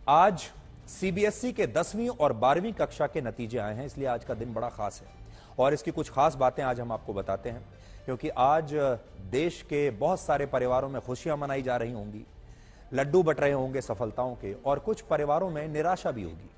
आज सीबीएसई के 10वीं और 12वीं कक्षा के नतीजे आए हैं, इसलिए आज का दिन बड़ा खास है और इसकी कुछ खास बातें आज हम आपको बताते हैं, क्योंकि आज देश के बहुत सारे परिवारों में खुशियां मनाई जा रही होंगी, लड्डू बट रहे होंगे सफलताओं के, और कुछ परिवारों में निराशा भी होगी।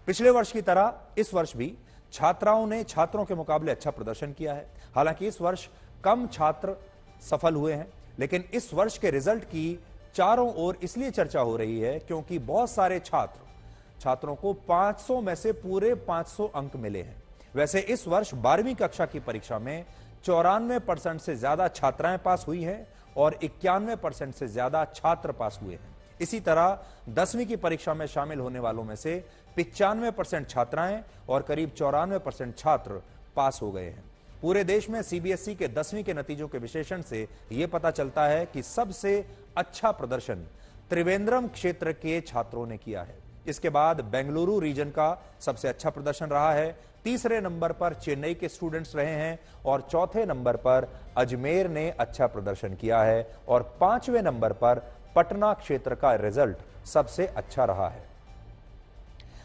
पिछले वर्ष की तरह इस वर्ष भी छात्राओं ने छात्रों के मुकाबले अच्छा प्रदर्शन किया है। हालांकि इस वर्ष कम छात्र सफल हुए हैं, लेकिन इस वर्ष के रिजल्ट की चारों ओर इसलिए चर्चा हो रही है क्योंकि बहुत सारे छात्रों को 500 में से पूरे 500 अंक मिले हैं। वैसे इस वर्ष 12वीं कक्षा की परीक्षा में 94% से ज्यादा छात्राएं पास हुई हैं और 91% से ज्यादा छात्र पास हुए हैं। इसी तरह 10वीं की परीक्षा में शामिल होने वालों में से 95% छात्राएं और करीब 94% छात्र पास हो गए हैं। पूरे देश में सीबीएसई के 10वीं के नतीजों के विश्लेषण से यह पता चलता है कि सबसे अच्छा प्रदर्शन त्रिवेंद्रम क्षेत्र के छात्रों ने किया है। इसके बाद बेंगलुरु रीजन का सबसे अच्छा प्रदर्शन रहा है। तीसरे नंबर पर चेन्नई के स्टूडेंट्स रहे हैं और चौथे नंबर पर अजमेर ने अच्छा प्रदर्शन किया है और 5वें नंबर पर पटना क्षेत्र का रिजल्ट सबसे अच्छा रहा है।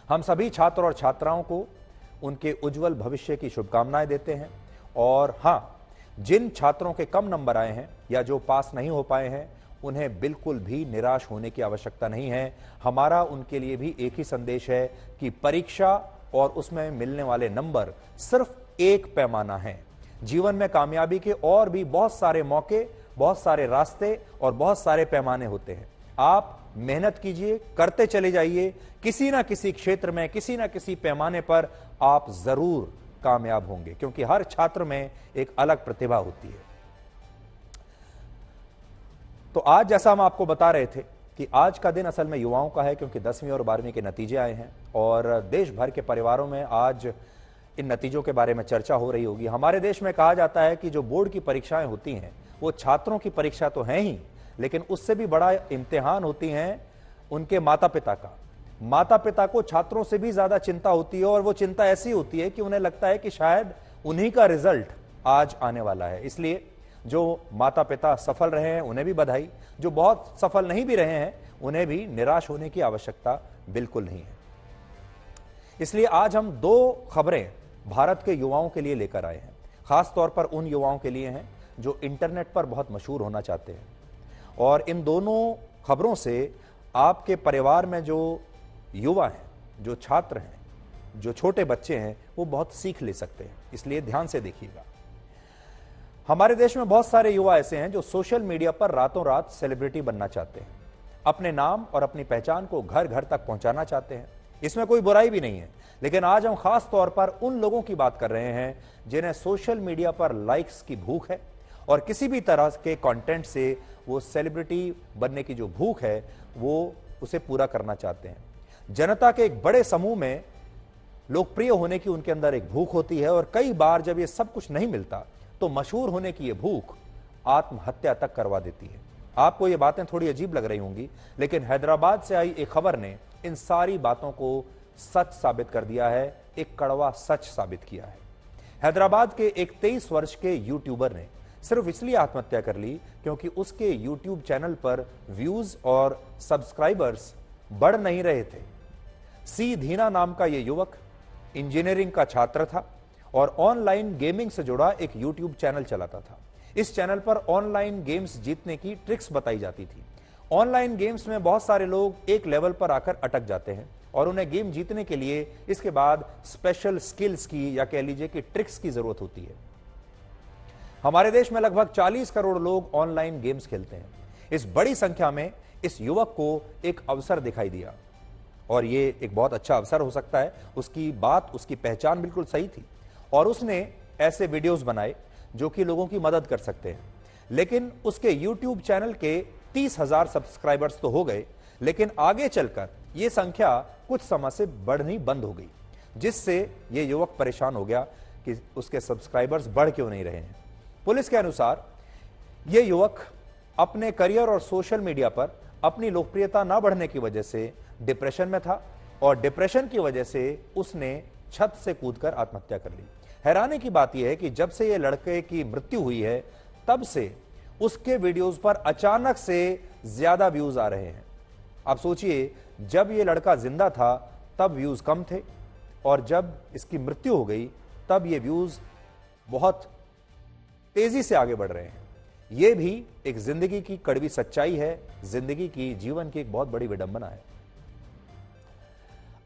हम सभी छात्र और छात्राओं को उनके उज्जवल भविष्य की शुभकामनाएं देते हैं और हां, जिन छात्रों के कम नंबर आए हैं या जो पास नहीं हो पाए हैं, उन्हें बिल्कुल भी निराश होने की आवश्यकता नहीं है। हमारा उनके लिए भी एक ही संदेश है कि परीक्षा और उसमें मिलने वाले नंबर सिर्फ एक पैमाना है। जीवन में कामयाबी के और भी बहुत सारे मौके, बहुत सारे रास्ते और बहुत सारे पैमाने होते हैं। आप मेहनत कीजिए, करते चले जाइए, किसी ना किसी क्षेत्र में, किसी ना किसी पैमाने पर आप जरूर कामयाब होंगे, क्योंकि हर छात्र में एक अलग प्रतिभा होती है। तो आज जैसा हम आपको बता रहे थे कि आज का दिन असल में युवाओं का है, क्योंकि 10वीं और 12वीं के नतीजे आए हैं और देश भर के परिवारों में आज इन नतीजों के बारे में चर्चा हो रही होगी। हमारे देश में कहा जाता है कि जो बोर्ड की परीक्षाएं होती हैं वो छात्रों की परीक्षा तो है ही, लेकिन उससे भी बड़ा इम्तिहान होती हैं उनके माता पिता का। माता पिता को छात्रों से भी ज्यादा चिंता होती है और वो चिंता ऐसी होती है कि उन्हें लगता है कि शायद उन्हीं का रिजल्ट आज आने वाला है। इसलिए जो माता पिता सफल रहे हैं उन्हें भी बधाई, जो बहुत सफल नहीं भी रहे हैं उन्हें भी निराश होने की आवश्यकता बिल्कुल नहीं है। इसलिए आज हम दो खबरें भारत के युवाओं के लिए लेकर आए हैं, खास तौर पर उन युवाओं के लिए हैं जो इंटरनेट पर बहुत मशहूर होना चाहते हैं। और इन दोनों खबरों से आपके परिवार में जो युवा हैं, जो छात्र हैं, जो छोटे बच्चे हैं, वो बहुत सीख ले सकते हैं। इसलिए ध्यान से देखिएगा। हमारे देश में बहुत सारे युवा ऐसे हैं जो सोशल मीडिया पर रातों रात सेलिब्रिटी बनना चाहते हैं, अपने नाम और अपनी पहचान को घर घर तक पहुंचाना चाहते हैं। इसमें कोई बुराई भी नहीं है, लेकिन आज हम खास तौर पर उन लोगों की बात कर रहे हैं जिन्हें सोशल मीडिया पर लाइक्स की भूख है और किसी भी तरह के कंटेंट से वो सेलिब्रिटी बनने की जो भूख है वो उसे पूरा करना चाहते हैं। जनता के एक बड़े समूह में लोकप्रिय होने की उनके अंदर एक भूख होती है और कई बार जब ये सब कुछ नहीं मिलता तो मशहूर होने की ये भूख आत्महत्या तक करवा देती है। आपको ये बातें थोड़ी अजीब लग रही होंगी, लेकिन हैदराबाद से आई एक खबर ने इन सारी बातों को सच साबित कर दिया है, एक कड़वा सच साबित किया है। हैदराबाद के एक 23 वर्ष के यूट्यूबर ने सिर्फ इसलिए आत्महत्या कर ली क्योंकि उसके यूट्यूब चैनल पर व्यूज और सब्सक्राइबर्स बढ़ नहीं रहे थे। सी धीना नाम का यह युवक इंजीनियरिंग का छात्र था और ऑनलाइन गेमिंग से जुड़ा एक यूट्यूब चैनल चलाता था। इस चैनल पर ऑनलाइन गेम्स जीतने की ट्रिक्स बताई जाती थी। ऑनलाइन गेम्स में बहुत सारे लोग एक लेवल पर आकर अटक जाते हैं और उन्हें गेम जीतने के लिए इसके बाद स्पेशल स्किल्स की या कह लीजिए कि ट्रिक्स की जरूरत होती है। हमारे देश में लगभग 40 करोड़ लोग ऑनलाइन गेम्स खेलते हैं। इस बड़ी संख्या में इस युवक को एक अवसर दिखाई दिया और ये एक बहुत अच्छा अवसर हो सकता है। उसकी बात, उसकी पहचान बिल्कुल सही थी और उसने ऐसे वीडियोस बनाए जो कि लोगों की मदद कर सकते हैं। लेकिन उसके YouTube चैनल के 30,000 सब्सक्राइबर्स तो हो गए, लेकिन आगे चलकर यह संख्या कुछ समय से बढ़नी बंद हो गई, जिससे यह युवक परेशान हो गया कि उसके सब्सक्राइबर्स बढ़ क्यों नहीं रहे हैं। पुलिस के अनुसार यह युवक अपने करियर और सोशल मीडिया पर अपनी लोकप्रियता ना बढ़ने की वजह से डिप्रेशन में था और डिप्रेशन की वजह से उसने छत से कूदकर आत्महत्या कर ली। हैरानी की बात यह है कि जब से यह लड़के की मृत्यु हुई है तब से उसके वीडियोस पर अचानक से ज्यादा व्यूज आ रहे हैं आप सोचिए, जब ये लड़का जिंदा था तब व्यूज कम थे, और जब इसकी मृत्यु हो गई तब ये व्यूज बहुत तेजी से आगे बढ़ रहे हैं। यह भी एक जिंदगी की कड़वी सच्चाई है, जिंदगी की, जीवन की एक बहुत बड़ी विडंबना है।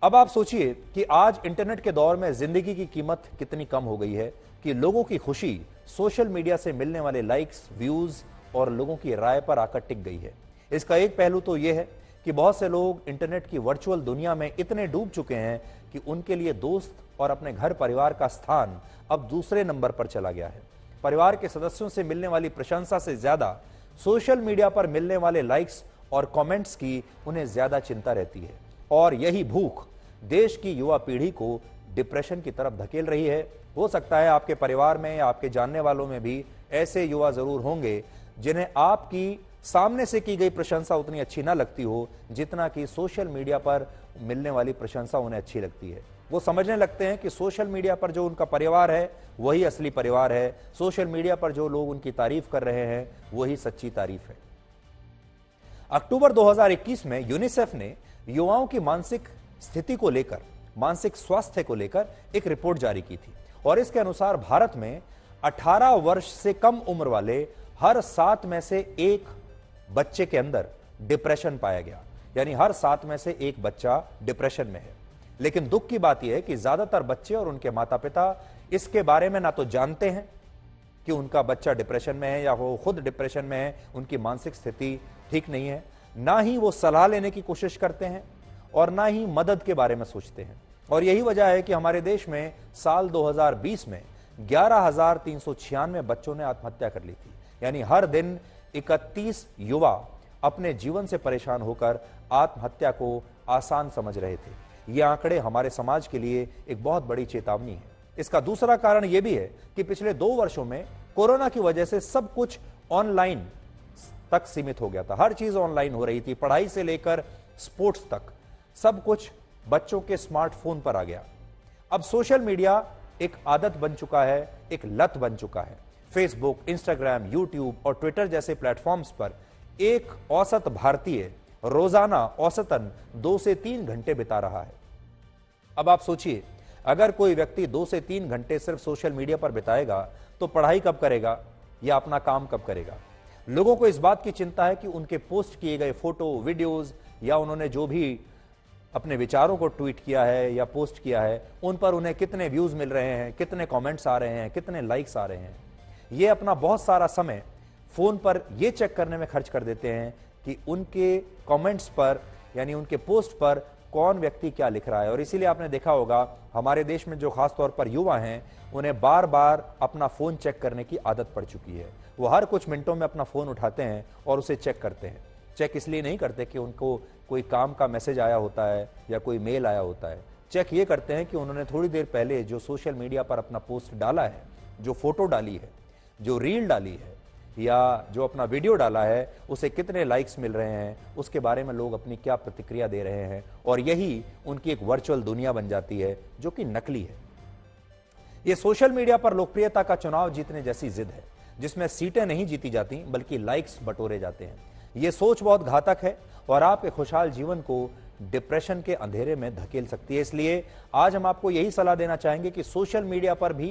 अब आप सोचिए कि आज इंटरनेट के दौर में जिंदगी की कीमत कितनी कम हो गई है कि लोगों की खुशी सोशल मीडिया से मिलने वाले लाइक्स, व्यूज और लोगों की राय पर आकर टिक गई है। इसका एक पहलू तो यह है कि बहुत से लोग इंटरनेट की वर्चुअल दुनिया में इतने डूब चुके हैं कि उनके लिए दोस्त और अपने घर परिवार का स्थान अब दूसरे नंबर पर चला गया है। परिवार के सदस्यों से मिलने वाली प्रशंसा से ज्यादा सोशल मीडिया पर मिलने वाले लाइक्स और कमेंट्स की उन्हें ज्यादा चिंता रहती है, और यही भूख देश की युवा पीढ़ी को डिप्रेशन की तरफ धकेल रही है। हो सकता है आपके परिवार में या आपके जानने वालों में भी ऐसे युवा जरूर होंगे जिन्हें आपकी सामने से की गई प्रशंसा उतनी अच्छी ना लगती हो जितना कि सोशल मीडिया पर मिलने वाली प्रशंसा उन्हें अच्छी लगती है। वो समझने लगते हैं कि सोशल मीडिया पर जो उनका परिवार है वही असली परिवार है, सोशल मीडिया पर जो लोग उनकी तारीफ कर रहे हैं वही सच्ची तारीफ है। अक्टूबर 2021 में यूनिसेफ ने युवाओं की मानसिक स्थिति को लेकर, मानसिक स्वास्थ्य को लेकर एक रिपोर्ट जारी की थी, और इसके अनुसार भारत में 18 वर्ष से कम उम्र वाले हर 7 में से एक बच्चे के अंदर डिप्रेशन पाया गया। यानी हर 7 में से एक बच्चा डिप्रेशन में है। लेकिन दुख की बात यह है कि ज्यादातर बच्चे और उनके माता पिता इसके बारे में ना तो जानते हैं कि उनका बच्चा डिप्रेशन में है या वो खुद डिप्रेशन में है, उनकी मानसिक स्थिति ठीक नहीं है, ना ही वो सलाह लेने की कोशिश करते हैं और ना ही मदद के बारे में सोचते हैं। और यही वजह है कि हमारे देश में साल 2020 में 11,396 बच्चों ने आत्महत्या कर ली थी। यानी हर दिन 31 युवा अपने जीवन से परेशान होकर आत्महत्या को आसान समझ रहे थे। ये आंकड़े हमारे समाज के लिए एक बहुत बड़ी चेतावनी है। इसका दूसरा कारण यह भी है कि पिछले 2 वर्षों में कोरोना की वजह से सब कुछ ऑनलाइन तक सीमित हो गया था। हर चीज ऑनलाइन हो रही थी, पढ़ाई से लेकर स्पोर्ट्स तक सब कुछ बच्चों के स्मार्टफोन पर आ गया। अब सोशल मीडिया एक आदत बन चुका है, एक लत बन चुका है। फेसबुक, इंस्टाग्राम, यूट्यूब और ट्विटर जैसे प्लेटफॉर्म्स पर एक औसत भारतीय रोजाना औसतन 2 से 3 घंटे बिता रहा है। अब आप सोचिए, अगर कोई व्यक्ति 2 से 3 घंटे सिर्फ सोशल मीडिया पर बिताएगा तो पढ़ाई कब करेगा या अपना काम कब करेगा? लोगों को इस बात की चिंता है कि उनके पोस्ट किए गए फोटो, वीडियोस या उन्होंने जो भी अपने विचारों को ट्वीट किया है या पोस्ट किया है उन पर उन्हें कितने व्यूज मिल रहे हैं, कितने कमेंट्स आ रहे हैं, कितने लाइक्स आ रहे हैं। ये अपना बहुत सारा समय फोन पर यह चेक करने में खर्च कर देते हैं कि उनके कमेंट्स पर यानी उनके पोस्ट पर कौन व्यक्ति क्या लिख रहा है। और इसीलिए आपने देखा होगा हमारे देश में जो खास तौर पर युवा हैं उन्हें बार बार अपना फोन चेक करने की आदत पड़ चुकी है। वो हर कुछ मिनटों में अपना फोन उठाते हैं और उसे चेक करते हैं। चेक इसलिए नहीं करते कि उनको कोई काम का मैसेज आया होता है या कोई मेल आया होता है। चेक ये करते हैं कि उन्होंने थोड़ी देर पहले जो सोशल मीडिया पर अपना पोस्ट डाला है, जो फोटो डाली है, जो रील डाली है या जो अपना वीडियो डाला है, उसे कितने लाइक्स मिल रहे हैं, उसके बारे में लोग अपनी क्या प्रतिक्रिया दे रहे हैं। और यही उनकी एक वर्चुअल दुनिया बन जाती है जो कि नकली है। यह सोशल मीडिया पर लोकप्रियता का चुनाव जीतने जैसी जिद है जिसमें सीटें नहीं जीती जाती बल्कि लाइक्स बटोरे जाते हैं। यह सोच बहुत घातक है और आपके खुशहाल जीवन को डिप्रेशन के अंधेरे में धकेल सकती है। इसलिए आज हम आपको यही सलाह देना चाहेंगे कि सोशल मीडिया पर भी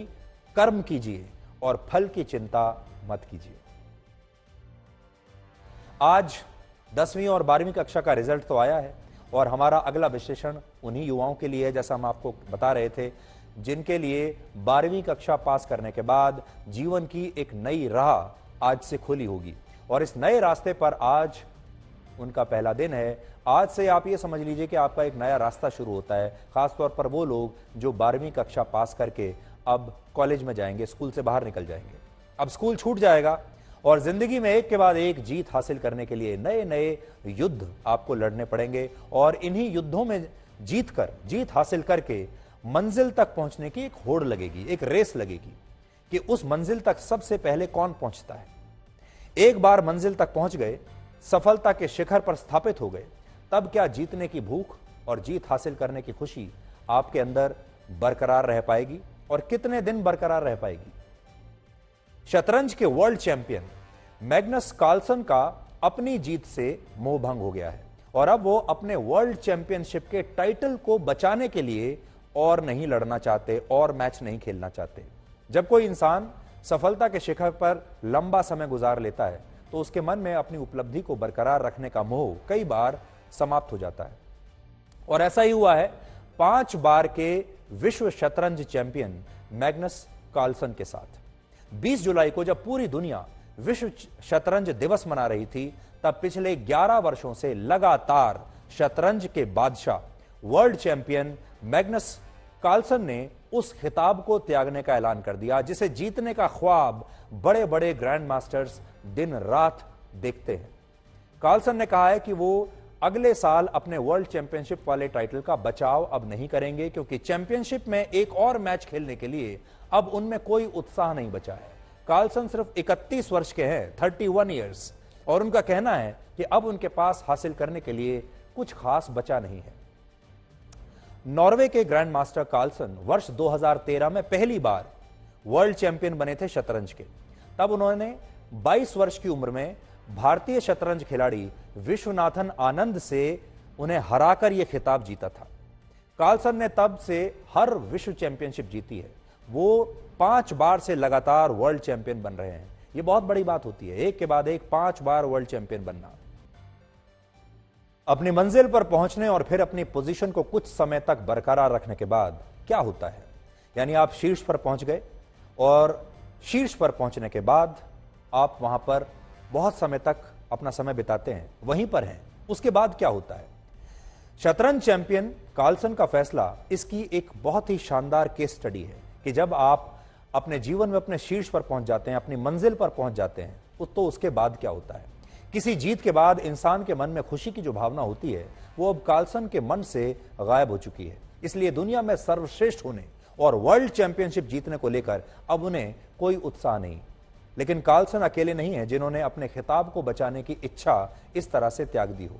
कर्म कीजिए और फल की चिंता मत कीजिए। आज 10वीं और 12वीं कक्षा का रिजल्ट तो आया है और हमारा अगला विश्लेषण उन्हीं युवाओं के लिए है, जैसा हम आपको बता रहे थे, जिनके लिए 12वीं कक्षा पास करने के बाद जीवन की एक नई राह आज से खुली होगी। और इस नए रास्ते पर आज उनका पहला दिन है। आज से आप ये समझ लीजिए कि आपका एक नया रास्ता शुरू होता है। खासतौर पर वो लोग जो 12वीं कक्षा पास करके अब कॉलेज में जाएंगे, स्कूल से बाहर निकल जाएंगे। अब स्कूल छूट जाएगा और जिंदगी में एक के बाद एक जीत हासिल करने के लिए नए नए युद्ध आपको लड़ने पड़ेंगे और इन्हीं युद्धों में जीत हासिल करके मंजिल तक पहुंचने की एक होड़ लगेगी, एक रेस लगेगी कि उस मंजिल तक सबसे पहले कौन पहुंचता है। एक बार मंजिल तक पहुंच गए, सफलता के शिखर पर स्थापित हो गए, तब क्या जीतने की भूख और जीत हासिल करने की खुशी आपके अंदर बरकरार रह पाएगी और कितने दिन बरकरार रह पाएगी? शतरंज के वर्ल्ड चैंपियन मैग्नस कार्लसन का अपनी जीत से मोह भंग हो गया है और अब वो अपने वर्ल्ड चैंपियनशिप के टाइटल को बचाने के लिए और नहीं लड़ना चाहते और मैच नहीं खेलना चाहते। जब कोई इंसान सफलता के शिखर पर लंबा समय गुजार लेता है तो उसके मन में अपनी उपलब्धि को बरकरार रखने का मोह कई बार समाप्त हो जाता है। और ऐसा ही हुआ है 5 बार के विश्व शतरंज चैंपियन मैग्नस कार्लसन के साथ। 20 जुलाई को जब पूरी दुनिया विश्व शतरंज दिवस मना रही थी, तब पिछले 11 वर्षों से लगातार शतरंज के बादशाह वर्ल्ड चैंपियन मैग्नस कार्लसन ने उस खिताब को त्यागने का ऐलान कर दिया जिसे जीतने का ख्वाब बड़े बड़े ग्रैंड मास्टर्स दिन रात देखते हैं। कार्लसन ने कहा है कि वो अगले साल अपने वर्ल्ड चैंपियनशिप वाले टाइटल का बचाव अब नहीं करेंगे, क्योंकि चैंपियनशिप में एक और मैच खेलने के लिए अब उनमें कोई उत्साह नहीं बचा है। कार्लसन सिर्फ 31 वर्ष के हैं, 31 ईयर्स, और उनका कहना है कि अब उनके पास हासिल करने के लिए कुछ खास बचा नहीं है। नॉर्वे के ग्रैंड मास्टर कार्लसन वर्ष 2013 में पहली बार वर्ल्ड चैंपियन बने थे शतरंज के। तब उन्होंने 22 वर्ष की उम्र में भारतीय शतरंज खिलाड़ी विश्वनाथन आनंद से उन्हें हराकर यह खिताब जीता था। कार्लसन ने तब से हर विश्व चैंपियनशिप जीती है। वो 5 बार से लगातार वर्ल्ड चैंपियन बन रहे हैं। यह बहुत बड़ी बात होती है, एक के बाद एक 5 बार वर्ल्ड चैंपियन बनना। अपनी मंजिल पर पहुंचने और फिर अपनी पोजीशन को कुछ समय तक बरकरार रखने के बाद क्या होता है, यानी आप शीर्ष पर पहुंच गए और शीर्ष पर पहुंचने के बाद आप वहां पर बहुत समय तक अपना समय बिताते हैं, वहीं पर हैं। उसके बाद क्या होता है? शतरंज चैंपियन कार्लसन का फैसला इसकी एक बहुत ही शानदार केस स्टडी है कि जब आप अपने जीवन में अपने शीर्ष पर पहुंच जाते हैं, अपनी मंजिल पर पहुंच जाते हैं, तो उसके बाद क्या होता है। किसी जीत के बाद इंसान के मन में खुशी की जो भावना होती है वो अब कार्लसन के मन से गायब हो चुकी है। इसलिए दुनिया में सर्वश्रेष्ठ होने और वर्ल्ड चैंपियनशिप जीतने को लेकर अब उन्हें कोई उत्साह नहीं। लेकिन कार्लसन अकेले नहीं है जिन्होंने अपने खिताब को बचाने की इच्छा इस तरह से त्याग दी हो।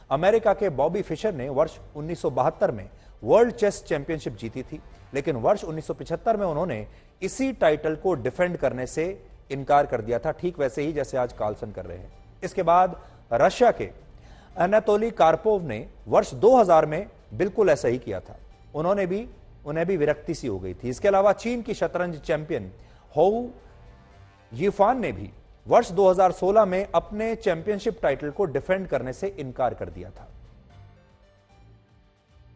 अमेरिका के बॉबी फिशर ने वर्ष 1972 में वर्ल्ड चेस चैंपियनशिप जीती थी, लेकिन वर्ष 1975 में उन्होंने इसी टाइटल को डिफेंड करने से इनकार कर दिया था, ठीक वैसे ही जैसे आज कार्लसन कर रहे हैं। इसके बाद रशिया के अनातोली कार्पोव ने वर्ष 2000 में बिल्कुल ऐसा ही किया था। उन्हें भी विरक्ति सी हो गई थी। इसके अलावा चीन की शतरंज चैंपियन होउ यीफान ने भी वर्ष 2016 में अपने चैंपियनशिप टाइटल को डिफेंड करने से इनकार कर दिया था।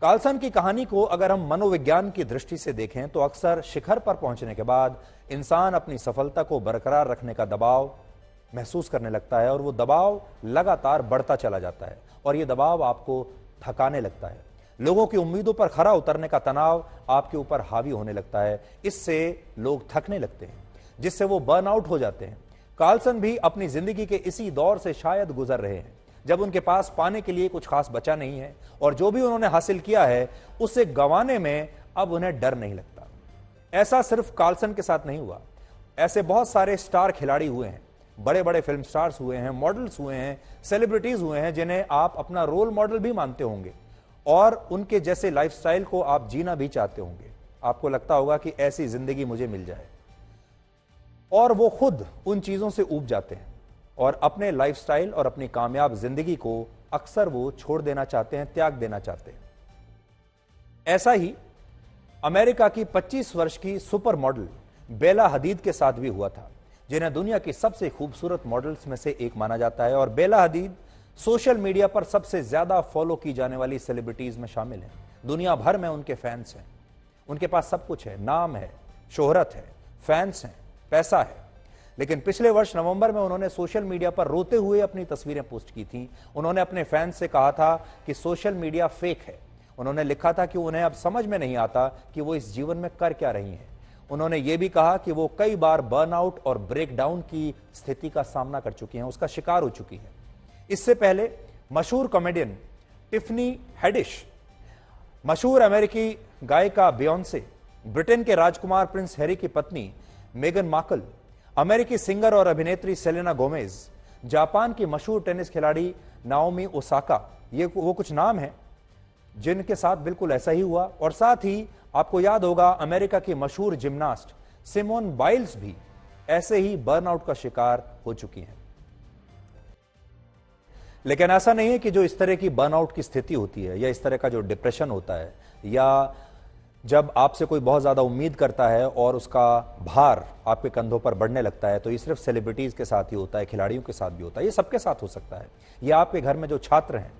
कार्लसन की कहानी को अगर हम मनोविज्ञान की दृष्टि से देखें तो अक्सर शिखर पर पहुंचने के बाद इंसान अपनी सफलता को बरकरार रखने का दबाव महसूस करने लगता है और वो दबाव लगातार बढ़ता चला जाता है और ये दबाव आपको थकाने लगता है। लोगों की उम्मीदों पर खरा उतरने का तनाव आपके ऊपर हावी होने लगता है। इससे लोग थकने लगते हैं, जिससे वो बर्नआउट हो जाते हैं। कार्लसन भी अपनी जिंदगी के इसी दौर से शायद गुजर रहे हैं, जब उनके पास पाने के लिए कुछ खास बचा नहीं है और जो भी उन्होंने हासिल किया है उसे गंवाने में अब उन्हें डर नहीं लगता। ऐसा सिर्फ कार्लसन के साथ नहीं हुआ, ऐसे बहुत सारे स्टार खिलाड़ी हुए हैं, बड़े बड़े फिल्म स्टार्स हुए हैं, मॉडल्स हुए हैं, सेलिब्रिटीज हुए हैं जिन्हें आप अपना रोल मॉडल भी मानते होंगे और उनके जैसे लाइफस्टाइल को आप जीना भी चाहते होंगे। आपको लगता होगा कि ऐसी जिंदगी मुझे मिल जाए, और वो खुद उन चीजों से ऊब जाते हैं और अपने लाइफस्टाइल और अपनी कामयाब जिंदगी को अक्सर वो छोड़ देना चाहते हैं, त्याग देना चाहते हैं। ऐसा ही अमेरिका की 25 वर्ष की सुपर मॉडल बेला हदीद के साथ भी हुआ था, जिन्हें दुनिया की सबसे खूबसूरत मॉडल्स में से एक माना जाता है। और बेला हदीद सोशल मीडिया पर सबसे ज्यादा फॉलो की जाने वाली सेलिब्रिटीज में शामिल हैं। दुनिया भर में उनके फैंस हैं, उनके पास सब कुछ है, नाम है, शोहरत है, फैंस हैं, पैसा है। लेकिन पिछले वर्ष नवंबर में उन्होंने सोशल मीडिया पर रोते हुए अपनी तस्वीरें पोस्ट की थी। उन्होंने अपने फैंस से कहा था कि सोशल मीडिया फेक है। उन्होंने लिखा था कि उन्हें अब समझ में नहीं आता कि वो इस जीवन में कर क्या रही हैं। उन्होंने ये भी कहा कि वो कई बार बर्नआउट और ब्रेकडाउन की स्थिति का सामना कर चुकी हैं, उसका शिकार हो चुकी हैं। इससे पहले मशहूर कॉमेडियन टिफनी हेडिश, मशहूर अमेरिकी गायिका बियोंसे, ब्रिटेन के राजकुमार प्रिंस हैरी की पत्नी मेगन मार्कल, अमेरिकी सिंगर और अभिनेत्री सेलेना गोमेज, जापान की मशहूर टेनिस खिलाड़ी नाओमी ओसाका, ये वो कुछ नाम हैं जिनके साथ बिल्कुल ऐसा ही हुआ। और साथ ही आपको याद होगा अमेरिका की मशहूर जिम्नास्ट सिमोन बाइल्स भी ऐसे ही बर्नआउट का शिकार हो चुकी हैं। लेकिन ऐसा नहीं है कि जो इस तरह की बर्नआउट की स्थिति होती है या इस तरह का जो डिप्रेशन होता है या जब आपसे कोई बहुत ज़्यादा उम्मीद करता है और उसका भार आपके कंधों पर बढ़ने लगता है, तो ये सिर्फ सेलिब्रिटीज़ के साथ ही होता है, खिलाड़ियों के साथ भी होता है, ये सबके साथ हो सकता है। ये आपके घर में जो छात्र हैं,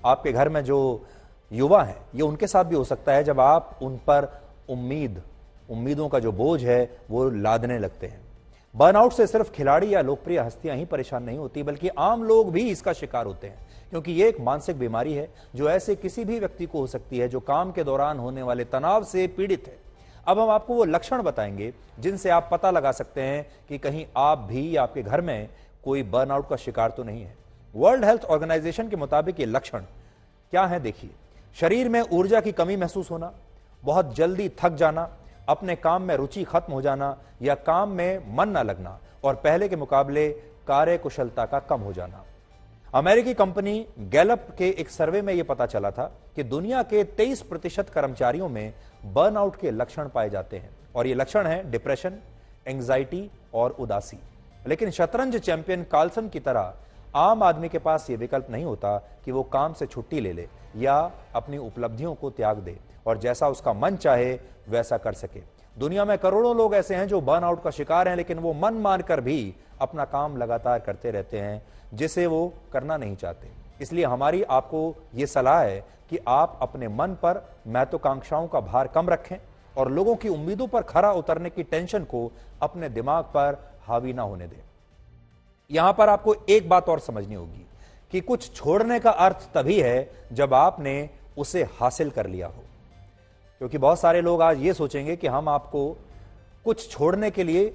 आपके घर में जो युवा हैं, ये उनके साथ भी हो सकता है जब आप उन पर उम्मीदों का जो बोझ है वो लादने लगते हैं। बर्नआउट से सिर्फ खिलाड़ी या लोकप्रिय हस्तियां ही परेशान नहीं होती, बल्कि आम लोग भी इसका शिकार होते हैं, क्योंकि ये एक मानसिक बीमारी है जो ऐसे किसी भी व्यक्ति को हो सकती है जो काम के दौरान होने वाले तनाव से पीड़ित है। अब हम आपको वो लक्षण बताएंगे जिनसे आप पता लगा सकते हैं कि कहीं आप भी या आपके घर में कोई बर्नआउट का शिकार तो नहीं है। वर्ल्ड हेल्थ ऑर्गेनाइजेशन के मुताबिक ये लक्षण क्या है, देखिए। शरीर में ऊर्जा की कमी महसूस होना, बहुत जल्दी थक जाना, अपने काम में रुचि खत्म हो जाना या काम में मन न लगना और पहले के मुकाबले कार्य कुशलता का कम हो जाना। अमेरिकी कंपनी गैलप के एक सर्वे में यह पता चला था कि दुनिया के 23% कर्मचारियों में बर्नआउट के लक्षण पाए जाते हैं और ये लक्षण है डिप्रेशन, एंग्जाइटी और उदासी। लेकिन शतरंज चैंपियन कार्लसन की तरह आम आदमी के पास यह विकल्प नहीं होता कि वो काम से छुट्टी ले ले या अपनी उपलब्धियों को त्याग दे और जैसा उसका मन चाहे वैसा कर सके। दुनिया में करोड़ों लोग ऐसे हैं जो बर्नआउट का शिकार हैं, लेकिन वो मन मानकर भी अपना काम लगातार करते रहते हैं जिसे वो करना नहीं चाहते। इसलिए हमारी आपको ये सलाह है कि आप अपने मन पर महत्वाकांक्षाओं का भार कम रखें और लोगों की उम्मीदों पर खरा उतरने की टेंशन को अपने दिमाग पर हावी ना होने दें। यहां पर आपको एक बात और समझनी होगी कि कुछ छोड़ने का अर्थ तभी है जब आपने उसे हासिल कर लिया हो, क्योंकि बहुत सारे लोग आज ये सोचेंगे कि हम आपको कुछ छोड़ने के लिए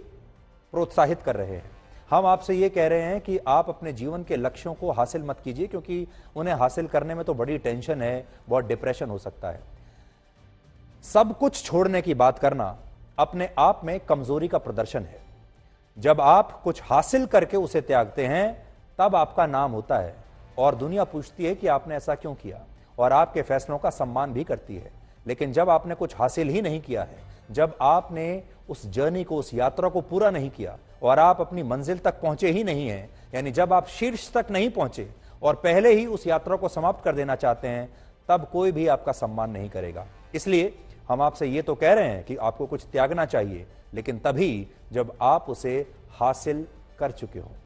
प्रोत्साहित कर रहे हैं। हम आपसे ये कह रहे हैं कि आप अपने जीवन के लक्ष्यों को हासिल मत कीजिए, क्योंकि उन्हें हासिल करने में तो बड़ी टेंशन है, बहुत डिप्रेशन हो सकता है। सब कुछ छोड़ने की बात करना अपने आप में कमजोरी का प्रदर्शन है। जब आप कुछ हासिल करके उसे त्यागते हैं तब आपका नाम होता है और दुनिया पूछती है कि आपने ऐसा क्यों किया और आपके फैसलों का सम्मान भी करती है। लेकिन जब आपने कुछ हासिल ही नहीं किया है, जब आपने उस जर्नी को, उस यात्रा को पूरा नहीं किया और आप अपनी मंजिल तक पहुंचे ही नहीं हैं, यानी जब आप शीर्ष तक नहीं पहुंचे और पहले ही उस यात्रा को समाप्त कर देना चाहते हैं, तब कोई भी आपका सम्मान नहीं करेगा। इसलिए हम आपसे ये तो कह रहे हैं कि आपको कुछ त्यागना चाहिए, लेकिन तभी जब आप उसे हासिल कर चुके हो।